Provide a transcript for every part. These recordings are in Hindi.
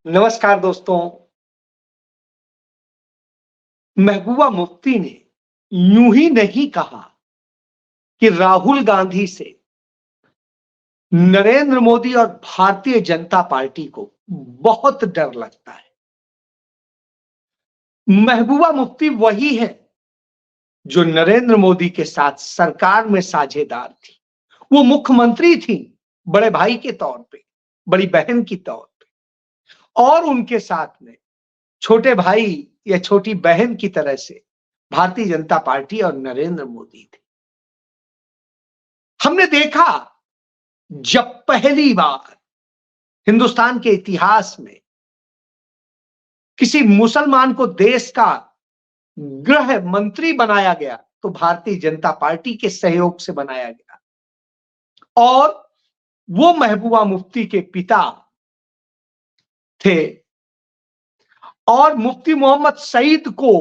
नमस्कार दोस्तों। महबूबा मुफ्ती ने यूं ही नहीं कहा कि राहुल गांधी से नरेंद्र मोदी और भारतीय जनता पार्टी को बहुत डर लगता है। महबूबा मुफ्ती वही है जो नरेंद्र मोदी के साथ सरकार में साझेदार थी। वो मुख्यमंत्री थी बड़े भाई के तौर पे, बड़ी बहन की तौर पे, और उनके साथ में छोटे भाई या छोटी बहन की तरह से भारतीय जनता पार्टी और नरेंद्र मोदी थे। हमने देखा जब पहली बार हिंदुस्तान के इतिहास में किसी मुसलमान को देश का गृह मंत्री बनाया गया तो भारतीय जनता पार्टी के सहयोग से बनाया गया, और वो महबूबा मुफ्ती के पिता थे। और मुफ्ती मोहम्मद सईद को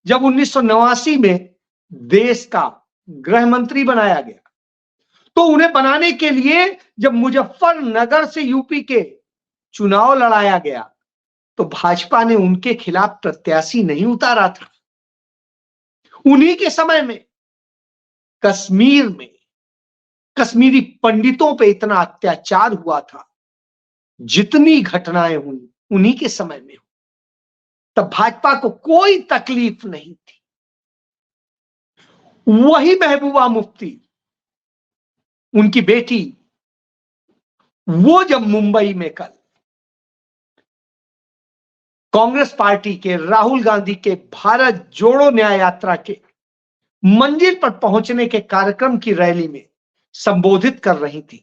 जब 1989 में देश का गृह मंत्री बनाया गया तो उन्हें बनाने के लिए जब मुजफ्फरनगर से यूपी के चुनाव लड़ाया गया तो भाजपा ने उनके खिलाफ प्रत्याशी नहीं उतारा था। उन्हीं के समय में कश्मीर में कश्मीरी पंडितों पे इतना अत्याचार हुआ था, जितनी घटनाएं हुई उन्हीं के समय में, तब भाजपा को कोई तकलीफ नहीं थी। वही महबूबा मुफ्ती, उनकी बेटी, वो जब मुंबई में कल कांग्रेस पार्टी के राहुल गांधी के भारत जोड़ो न्याय यात्रा के मंजिल पर पहुंचने के कार्यक्रम की रैली में संबोधित कर रही थी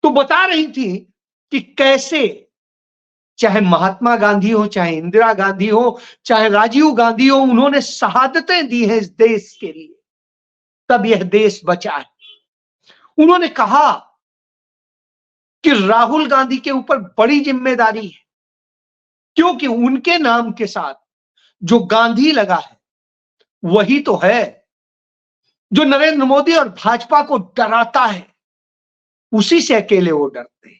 तो बता रही थी कि कैसे चाहे महात्मा गांधी हो, चाहे इंदिरा गांधी हो, चाहे राजीव गांधी हो, उन्होंने शहादतें दी हैं इस देश के लिए, तब यह देश बचा है। उन्होंने कहा कि राहुल गांधी के ऊपर बड़ी जिम्मेदारी है, क्योंकि उनके नाम के साथ जो गांधी लगा है वही तो है जो नरेंद्र मोदी और भाजपा को डराता है। उसी से अकेले वो डरते हैं।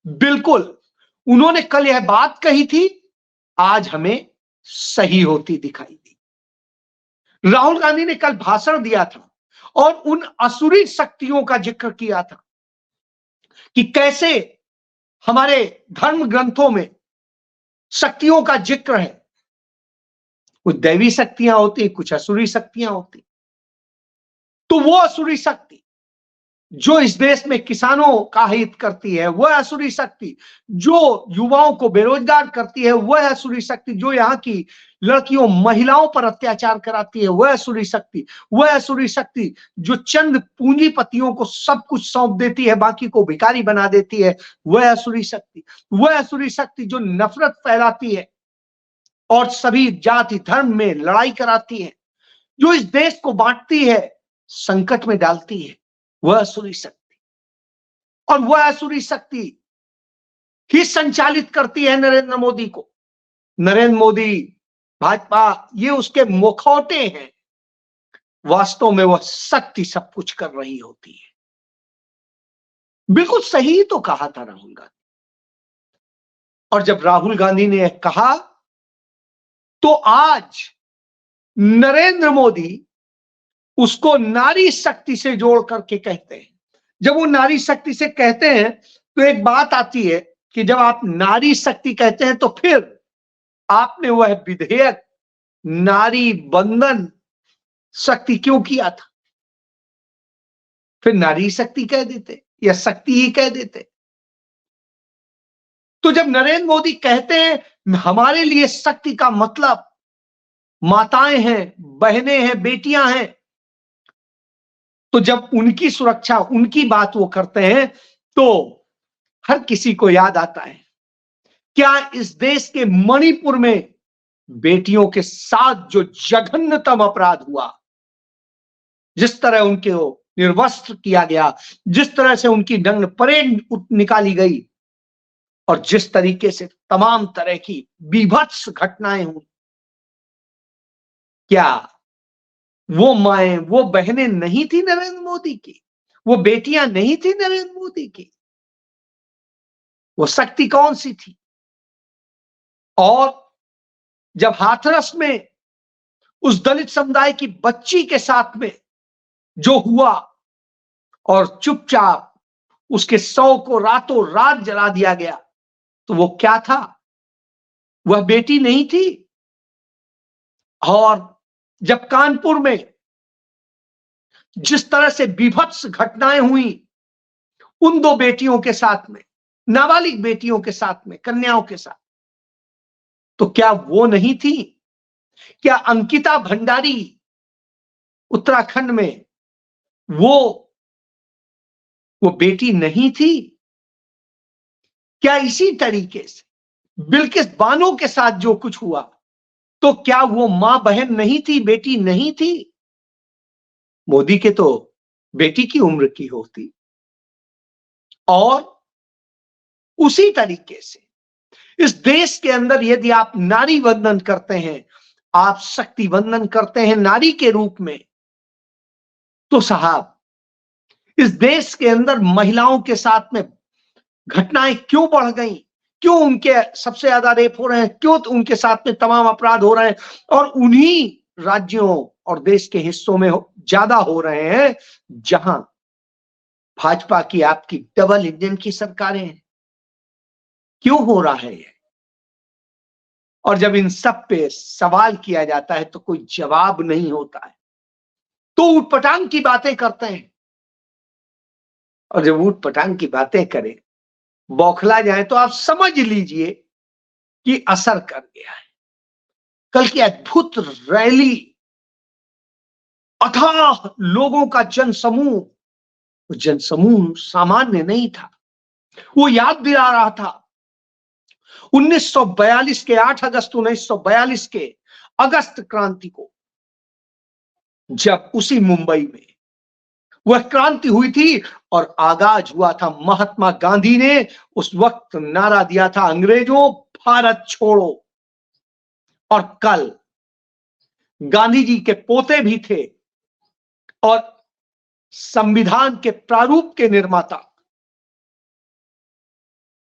बिल्कुल, उन्होंने कल यह बात कही थी, आज हमें सही होती दिखाई दी। राहुल गांधी ने कल भाषण दिया था और उन असुरी शक्तियों का जिक्र किया था कि कैसे हमारे धर्म ग्रंथों में शक्तियों का जिक्र है। कुछ दैवी शक्तियां होती, कुछ असुरी शक्तियां होती। तो वो असुरी शक्ति जो इस देश में किसानों का हित करती है, वह असुरी शक्ति जो युवाओं को बेरोजगार करती है, वह असुरी शक्ति जो यहाँ की लड़कियों महिलाओं पर अत्याचार कराती है, वह असुरी शक्ति, वह असुरी शक्ति जो चंद पूंजीपतियों को सब कुछ सौंप देती है, बाकी को भिखारी बना देती है, वह असुरी शक्ति, वह असुरी शक्ति जो नफरत फैलाती है और सभी जाति धर्म में लड़ाई कराती है, जो इस देश को बांटती है, संकट में डालती है, वह असुरी शक्ति। और वह असुरी शक्ति ही संचालित करती है नरेंद्र मोदी को। नरेंद्र मोदी, भाजपा, ये उसके मुखौटे हैं, वास्तव में वह शक्ति सब कुछ कर रही होती है। बिल्कुल सही तो कहा था राहुल गांधी। और जब राहुल गांधी ने कहा तो आज नरेंद्र मोदी उसको नारी शक्ति से जोड़ करके कहते हैं। जब वो नारी शक्ति से कहते हैं तो एक बात आती है कि जब आप नारी शक्ति कहते हैं तो फिर आपने वह विधेयक नारी बंधन शक्ति क्यों किया था? फिर नारी शक्ति कह देते या शक्ति ही कह देते। तो जब नरेंद्र मोदी कहते हैं हमारे लिए शक्ति का मतलब माताएं हैं, बहनें हैं, बेटियां हैं, तो जब उनकी सुरक्षा, उनकी बात वो करते हैं तो हर किसी को याद आता है क्या इस देश के मणिपुर में बेटियों के साथ जो जघन्यतम अपराध हुआ, जिस तरह उनके निर्वस्त्र किया गया, जिस तरह से उनकी नग्न परेड निकाली गई और जिस तरीके से तमाम तरह की बीभत्स घटनाएं हुई, क्या वो माएं, वो बहनें नहीं थी नरेंद्र मोदी की? वो बेटियां नहीं थी नरेंद्र मोदी की? वो शक्ति कौन सी थी? और जब हाथरस में उस दलित समुदाय की बच्ची के साथ में जो हुआ और चुपचाप उसके शव को रातों रात जला दिया गया, तो वो क्या था? वह बेटी नहीं थी। और जब कानपुर में जिस तरह से बीभत्स घटनाएं हुई उन दो बेटियों के साथ में, नाबालिग बेटियों के साथ में, कन्याओं के साथ, तो क्या वो नहीं थी? क्या अंकिता भंडारी उत्तराखंड में वो बेटी नहीं थी? क्या इसी तरीके से बिल्किस बानो के साथ जो कुछ हुआ, तो क्या वो मां बहन नहीं थी, बेटी नहीं थी? मोदी के तो बेटी की उम्र की होती। और उसी तरीके से इस देश के अंदर यदि आप नारी वंदन करते हैं, आप शक्ति वंदन करते हैं नारी के रूप में, तो साहब इस देश के अंदर महिलाओं के साथ में घटनाएं क्यों बढ़ गई? क्यों उनके सबसे ज्यादा रेप हो रहे हैं? क्यों उनके साथ में तमाम अपराध हो रहे हैं? और उन्हीं राज्यों और देश के हिस्सों में ज्यादा हो रहे हैं जहां भाजपा की, आपकी डबल इंजन की सरकारें हैं। क्यों हो रहा है ये? और जब इन सब पे सवाल किया जाता है तो कोई जवाब नहीं होता है, तो ऊटपटांग की बातें करते हैं। और जब ऊटपटांग की बातें करें, बौखला जाए, तो आप समझ लीजिए कि असर कर गया है। कल की अद्भुत रैली, अथाह लोगों का जनसमूह सामान्य नहीं था। वो याद दिला रहा था 1942 के 8 अगस्त 1942 के अगस्त क्रांति को, जब उसी मुंबई में वह क्रांति हुई थी और आगाज हुआ था। महात्मा गांधी ने उस वक्त नारा दिया था, अंग्रेजों भारत छोड़ो। और कल गांधी जी के पोते भी थे और संविधान के प्रारूप के निर्माता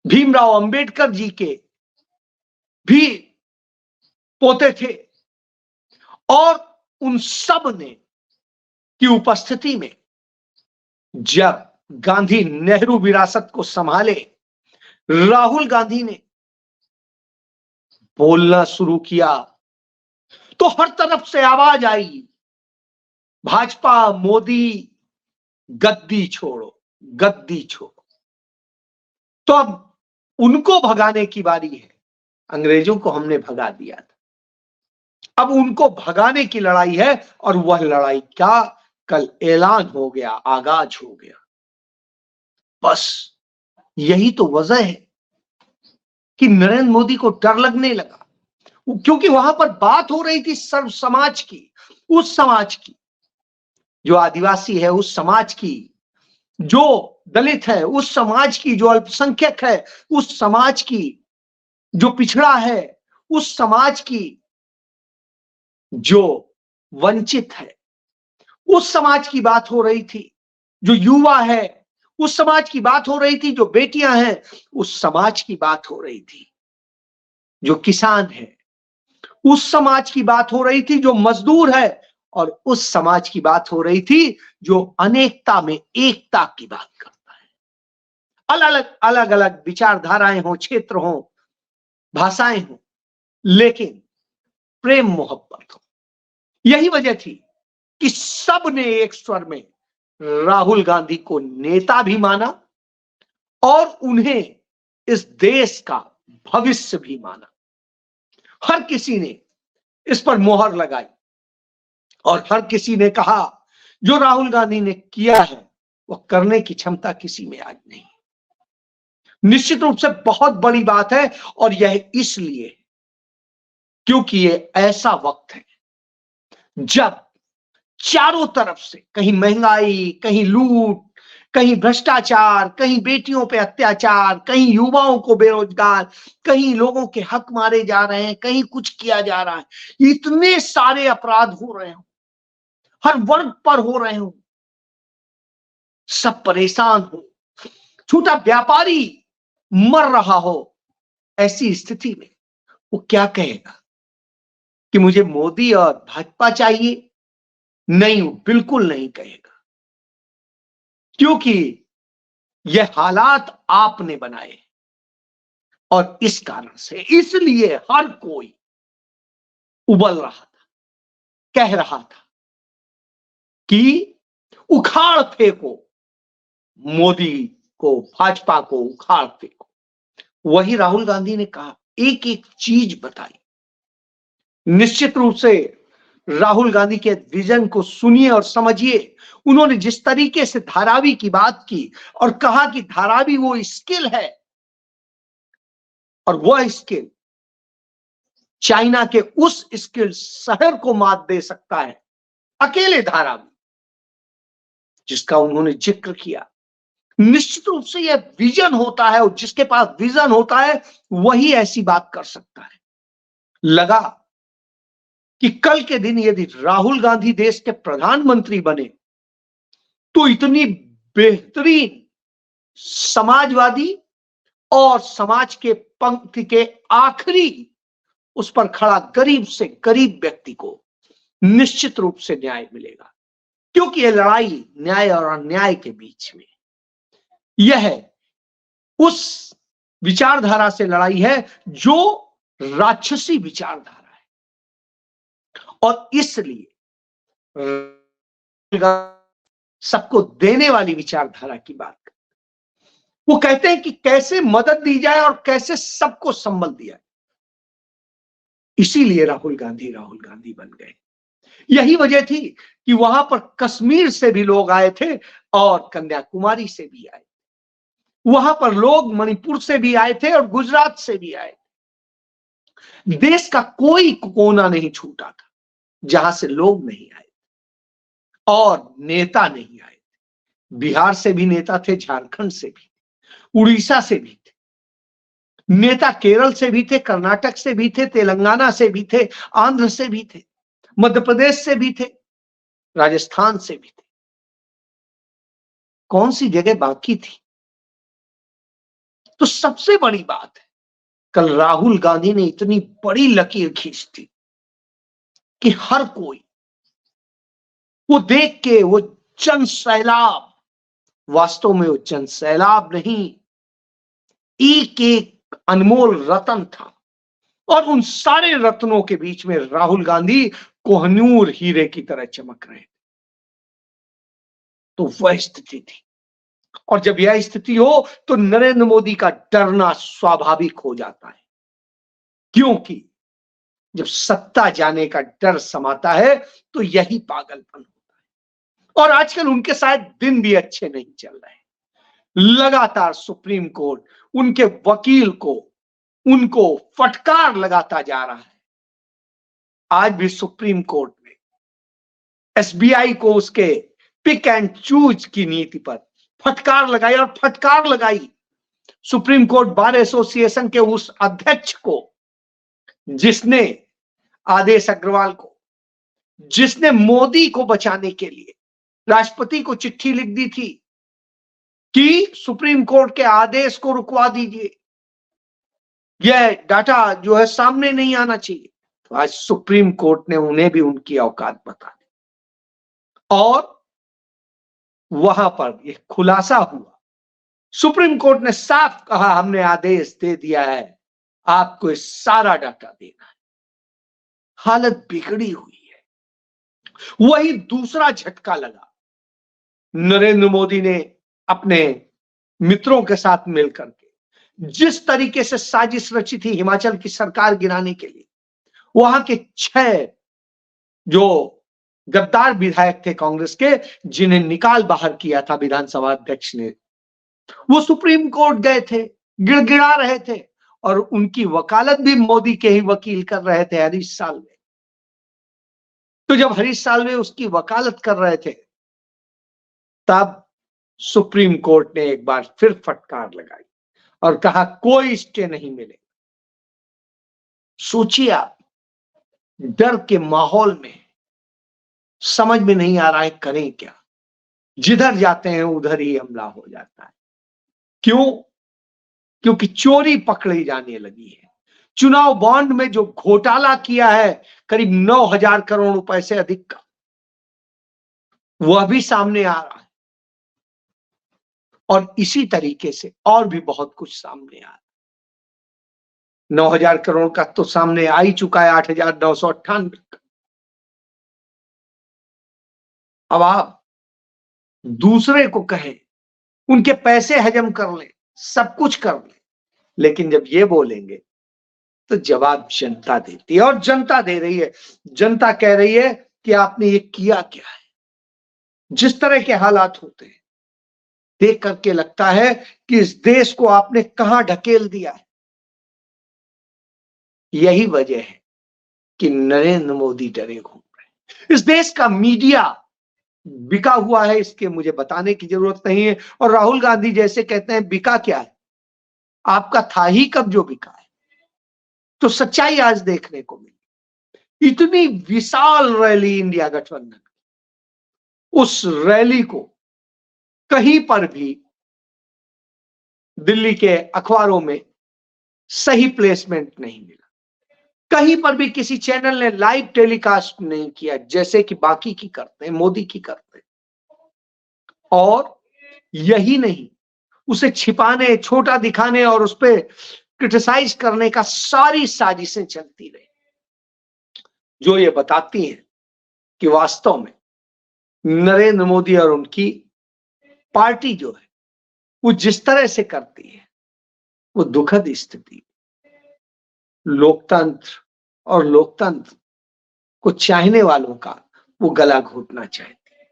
भीमराव अंबेडकर जी के भी पोते थे। और उन सब ने की उपस्थिति में जब गांधी नेहरू विरासत को संभाले, राहुल गांधी ने बोलना शुरू किया, तो हर तरफ से आवाज आई, भाजपा मोदी गद्दी छोड़ो, गद्दी छोड़ो। तो अब उनको भगाने की बारी है। अंग्रेजों को हमने भगा दिया था, अब उनको भगाने की लड़ाई है। और वह लड़ाई का कल ऐलान हो गया, आगाज हो गया। बस यही तो वजह है कि नरेंद्र मोदी को डर लगने लगा, क्योंकि वहां पर बात हो रही थी सर्व समाज की, उस समाज की जो आदिवासी है, उस समाज की जो दलित है, उस समाज की जो अल्पसंख्यक है, उस समाज की जो पिछड़ा है, उस समाज की जो वंचित है, उस समाज की बात हो रही थी। जो युवा है उस समाज की बात हो रही थी, जो बेटियां हैं उस समाज की बात हो रही थी, जो किसान है उस समाज की बात हो रही थी, जो मजदूर है और उस समाज की बात हो रही थी जो अनेकता में एकता की बात करता है। अलग अलग विचारधाराएं हो, क्षेत्र हो, भाषाएं हो, लेकिन प्रेम मोहब्बत हो। यही वजह थी कि सब ने एक स्वर में राहुल गांधी को नेता भी माना और उन्हें इस देश का भविष्य भी माना। हर किसी ने इस पर मोहर लगाई और हर किसी ने कहा जो राहुल गांधी ने किया है वह करने की क्षमता किसी में आज नहीं। निश्चित रूप से बहुत बड़ी बात है और यह इसलिए क्योंकि ये ऐसा वक्त है जब चारों तरफ से कहीं महंगाई, कहीं लूट, कहीं भ्रष्टाचार, कहीं बेटियों पे अत्याचार, कहीं युवाओं को बेरोजगार, कहीं लोगों के हक मारे जा रहे हैं, कहीं कुछ किया जा रहा है। इतने सारे अपराध हो रहे हो, हर वर्ग पर हो रहे हो, सब परेशान हो। छोटा व्यापारी मर रहा हो, ऐसी स्थिति में वो क्या कहेगा कि मुझे मोदी और भाजपा चाहिए? नहीं, वो बिल्कुल नहीं कहेगा, क्योंकि यह हालात आपने बनाए और इस कारण से, इसलिए हर कोई उबल रहा था, कह रहा था कि उखाड़ फेंको मोदी को, भाजपा को उखाड़ फेंको। वही राहुल गांधी ने कहा, एक एक चीज बताई। निश्चित रूप से राहुल गांधी के विजन को सुनिए और समझिए। उन्होंने जिस तरीके से धारावी की बात की और कहा कि धारावी वो स्किल है और वह स्किल चाइना के उस स्किल शहर को मात दे सकता है, अकेले धारावी, जिसका उन्होंने जिक्र किया। निश्चित रूप से यह विजन होता है और जिसके पास विजन होता है वही ऐसी बात कर सकता है। लगा कि कल के दिन यदि राहुल गांधी देश के प्रधानमंत्री बने तो इतनी बेहतरीन समाजवादी और समाज के पंक्ति के आखिरी उस पर खड़ा गरीब से गरीब व्यक्ति को निश्चित रूप से न्याय मिलेगा, क्योंकि यह लड़ाई न्याय और अन्याय के बीच में, यह उस विचारधारा से लड़ाई है जो राक्षसी विचारधारा है। और इसलिए सबको देने वाली विचारधारा की बात करते, वो कहते हैं कि कैसे मदद दी जाए और कैसे सबको संबल दिया जाए। इसीलिए राहुल गांधी बन गए। यही वजह थी कि वहां पर कश्मीर से भी लोग आए थे और कन्याकुमारी से भी आए, वहां पर लोग मणिपुर से भी आए थे और गुजरात से भी आए। देश का कोई कोना नहीं छूटा था जहां से लोग नहीं आए और नेता नहीं आए। बिहार से भी नेता थे, झारखंड से भी, उड़ीसा से भी थे नेता, केरल से भी थे, कर्नाटक से भी थे, तेलंगाना से भी थे, आंध्र से भी थे, मध्य प्रदेश से भी थे, राजस्थान से भी थे। कौन सी जगह बाकी थी? तो सबसे बड़ी बात है, कल राहुल गांधी ने इतनी बड़ी लकीर खींच दी कि हर कोई वो देख के, वो जन सैलाब, वास्तव में वो जन सैलाब नहीं, एक एक अनमोल रत्न था और उन सारे रत्नों के बीच में राहुल गांधी कोहनूर हीरे की तरह चमक रहे। तो वह स्थिति थी, और जब यह स्थिति हो तो नरेंद्र मोदी का डरना स्वाभाविक हो जाता है, क्योंकि जब सत्ता जाने का डर समाता है तो यही पागलपन होता है। और आजकल उनके शायद दिन भी अच्छे नहीं चल रहे हैं। लगातार सुप्रीम कोर्ट उनके वकील को, उनको फटकार लगाता जा रहा है। आज भी सुप्रीम कोर्ट ने एसबीआई को उसके पिक एंड चूज की नीति पर फटकार लगाई, और फटकार लगाई सुप्रीम कोर्ट बार एसोसिएशन के उस अध्यक्ष को, जिसने, आदेश अग्रवाल को, जिसने मोदी को बचाने के लिए राष्ट्रपति को चिट्ठी लिख दी थी कि सुप्रीम कोर्ट के आदेश को रुकवा दीजिए, यह डाटा जो है सामने नहीं आना चाहिए। तो आज सुप्रीम कोर्ट ने उन्हें भी उनकी औकात बता दी और वहां पर यह खुलासा हुआ। सुप्रीम कोर्ट ने साफ कहा, हमने आदेश दे दिया है, आपको इस सारा डाटा देना है। हालत बिगड़ी हुई है। वही दूसरा झटका लगा, नरेंद्र मोदी ने अपने मित्रों के साथ मिलकर के जिस तरीके से साजिश रची थी हिमाचल की सरकार गिराने के लिए, वहां के 6 जो गद्दार विधायक थे कांग्रेस के, जिन्हें निकाल बाहर किया था विधानसभा अध्यक्ष ने, वो सुप्रीम कोर्ट गए थे, गिड़गिड़ा रहे थे, और उनकी वकालत भी मोदी के ही वकील कर रहे थे, हरीश साल्वे। तो जब हरीश साल्वे उसकी वकालत कर रहे थे, तब सुप्रीम कोर्ट ने एक बार फिर फटकार लगाई और कहा कोई स्टे नहीं मिलेगा। सोचिए आप, डर के माहौल में समझ में नहीं आ रहा है करें क्या, जिधर जाते हैं उधर ही हमला हो जाता है। क्यों? क्योंकि चोरी पकड़ी जाने लगी है। चुनाव बॉन्ड में जो घोटाला किया है करीब 9,000 करोड़ रुपए से अधिक का, वह भी सामने आ रहा है। और इसी तरीके से और भी बहुत कुछ सामने आ रहा है। 9,000 करोड़ का तो सामने आ ही चुका है, 8,998 का। अब आप दूसरे को कहें, उनके पैसे हजम कर लें, सब कुछ कर लें, लेकिन जब ये बोलेंगे तो जवाब जनता देती है, और जनता दे रही है। जनता कह रही है कि आपने ये किया क्या है। जिस तरह के हालात होते हैं, देख करके लगता है कि इस देश को आपने कहां ढकेल दिया है। यही वजह है कि नरेंद्र मोदी डरे घूम रहे हैं। इस देश का मीडिया बिका हुआ है, इसके मुझे बताने की जरूरत नहीं है। और राहुल गांधी जैसे कहते हैं बिका क्या है, आपका था ही कब जो बिका है। तो सच्चाई आज देखने को मिली। इतनी विशाल रैली इंडिया गठबंधन, उस रैली को कहीं पर भी दिल्ली के अखबारों में सही प्लेसमेंट नहीं मिला। कहीं पर भी किसी चैनल ने लाइव टेलीकास्ट नहीं किया, जैसे कि बाकी की करते हैं, मोदी की करते हैं। और यही नहीं, उसे छिपाने, छोटा दिखाने और उस पर क्रिटिसाइज करने का सारी साजिशें चलती रही, जो ये बताती हैं कि वास्तव में नरेंद्र मोदी और उनकी पार्टी जो है वो जिस तरह से करती है, वो दुखद स्थिति। लोकतंत्र और लोकतंत्र को चाहने वालों का वो गला घोटना चाहती है।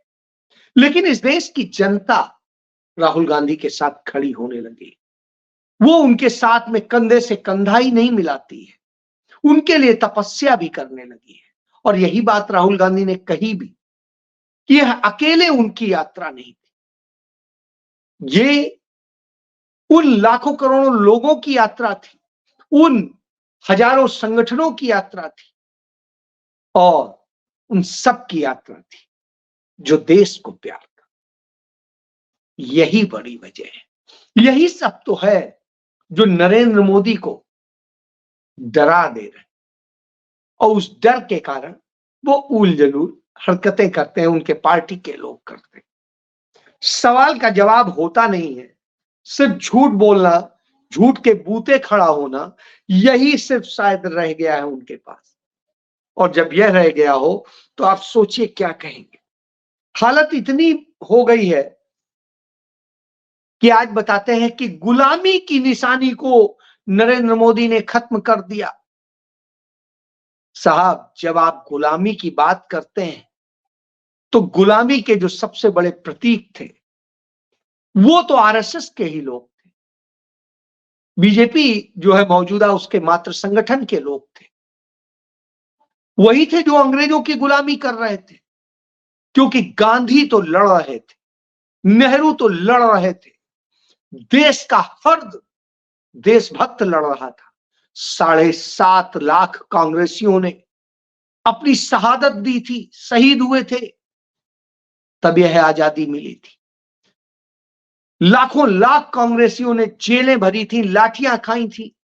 लेकिन इस देश की जनता राहुल गांधी के साथ खड़ी होने लगी। वो उनके साथ में कंधे से कंधा ही नहीं मिलाती है, उनके लिए तपस्या भी करने लगी है। और यही बात राहुल गांधी ने कही भी कि यह अकेले उनकी यात्रा नहीं थी, ये उन लाखों करोड़ों लोगों की यात्रा थी, उन हजारों संगठनों की यात्रा थी, और उन सब की यात्रा थी जो देश को प्यार करता। यही बड़ी वजह है, यही सब तो है जो नरेंद्र मोदी को डरा दे रहे, और उस डर के कारण वो उल जलूल हरकतें करते हैं, उनके पार्टी के लोग करते हैं। सवाल का जवाब होता नहीं है, सिर्फ झूठ बोलना, झूठ के बूते खड़ा होना, यही सिर्फ शायद रह गया है उनके पास। और जब यह रह गया हो तो आप सोचिए क्या कहेंगे। हालत इतनी हो गई है कि आज बताते हैं कि गुलामी की निशानी को नरेंद्र मोदी ने खत्म कर दिया। साहब, जब आप गुलामी की बात करते हैं तो गुलामी के जो सबसे बड़े प्रतीक थे वो तो आरएसएस के ही लोग थे। बीजेपी जो है मौजूदा, उसके मात्र संगठन के लोग थे। वही थे जो अंग्रेजों की गुलामी कर रहे थे, क्योंकि गांधी तो लड़ रहे थे, नेहरू तो लड़ रहे थे, देश का हर देशभक्त लड़ रहा था। 7.5 लाख कांग्रेसियों ने अपनी शहादत दी थी, शहीद हुए थे, तब यह आजादी मिली थी। लाखों लाख कांग्रेसियों ने जेलें भरी थी, लाठियां खाई थी,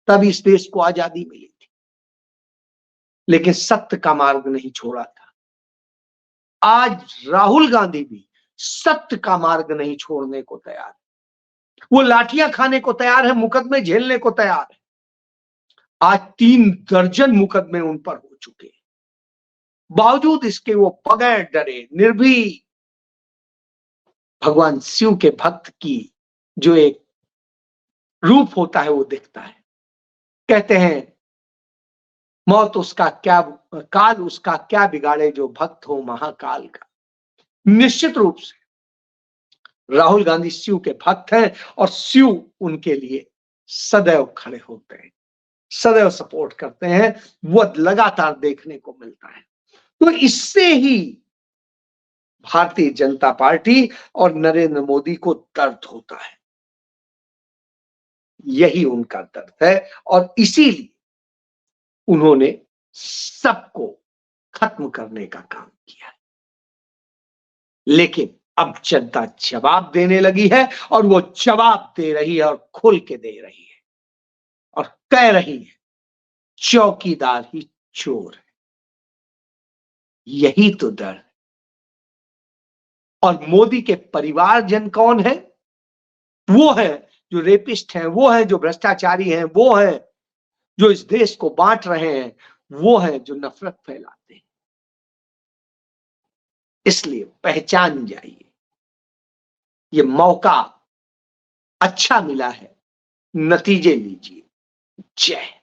तब इस देश को आजादी मिली थी। लेकिन सत्य का मार्ग नहीं छोड़ा था। आज राहुल गांधी भी सत्य का मार्ग नहीं छोड़ने को तैयार है। वो लाठियां खाने को तैयार है, मुकदमे झेलने को तैयार है। आज 3 दर्जन मुकदमे उन पर हो चुके हैं, बावजूद इसके वो बगैर डरे निर्भीक भगवान शिव के भक्त की जो एक रूप होता है वो दिखता है। कहते हैं मौत उसका क्या, काल उसका क्या बिगाड़े, जो भक्त हो महाकाल का। निश्चित रूप से राहुल गांधी शिव के भक्त हैं, और शिव उनके लिए सदैव खड़े होते हैं, सदैव सपोर्ट करते हैं। वो लगातार देखने को मिलता है। तो इससे ही भारतीय जनता पार्टी और नरेंद्र मोदी को दर्द होता है, यही उनका दर्द है। और इसीलिए उन्होंने सबको खत्म करने का काम किया है। लेकिन अब जनता जवाब देने लगी है और वो जवाब दे रही है और खुल के दे रही है और कह रही है चौकीदार ही चोर है। यही तो डर है। और मोदी के परिवारजन कौन है? वो है जो रेपिस्ट हैं, वो है जो भ्रष्टाचारी हैं, वो है जो इस देश को बांट रहे हैं, वो है जो नफरत फैलाते हैं। इसलिए पहचान जाइए, ये मौका अच्छा मिला है, नतीजे लीजिए। जय